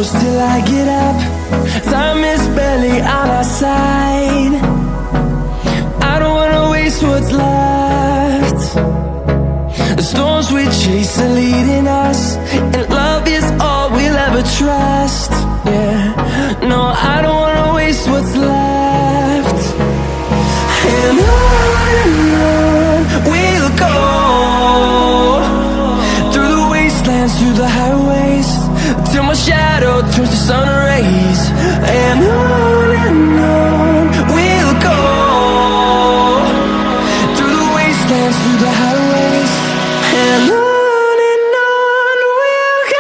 close till I get up. Time is barely on our side. I don't wanna waste what's left. The storms we chase are leading us, and love is all we'll ever trust. Yeah, no, I don't wanna waste what's left. And on we'll go, through the wastelands, through the highways, till my shadow turns to sun rays. And on we'll go, through the wastelands, through the highways, and on we'll go.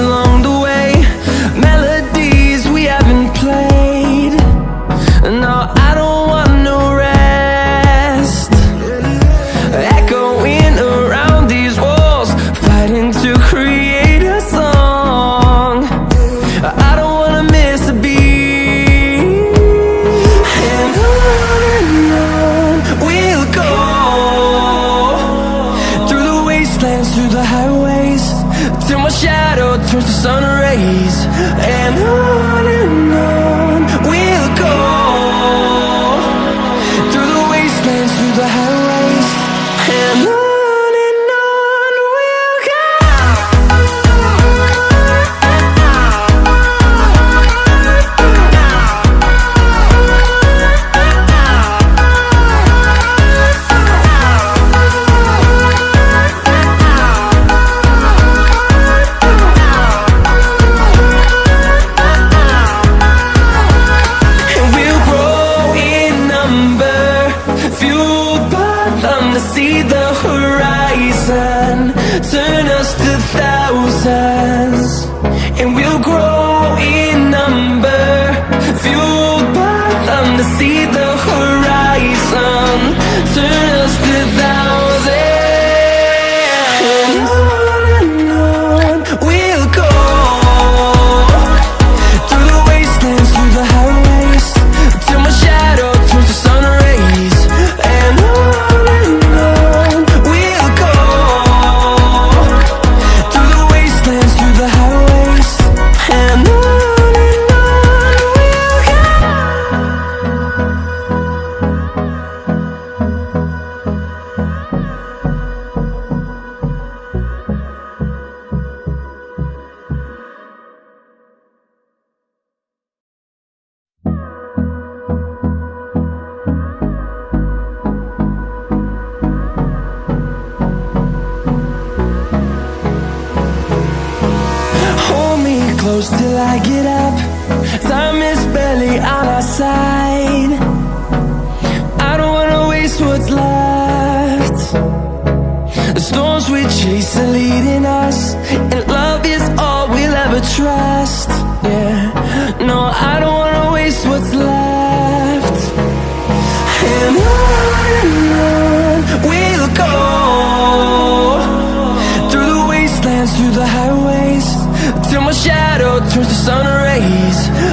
Along the way, melodies we haven't played. No, I don't want no rest. Echoing around these walls, fighting to create a song. I don't wanna miss a beat. And on we'll go, through the wastelands, through the highways, till my shadow turns to sun rays. And on we'll go, through the wastelands, through the highways, and on we'll go. To see the horizon turn us to thousands, and we'll grow in number, fueled by them. To see the horizon turn us to thousands, and on we'll go, through the wastelands, through the highways, till my shadow turns to sun rays. And close till I get up. Time is barely on our side. I don't wanna waste what's left. The storms we chase are leading us, and love is all we'll ever trust. Yeah, no, I don't wanna waste what's left. And on we'll go, through the wastelands, through the highways, till my shadow turns to sun rays.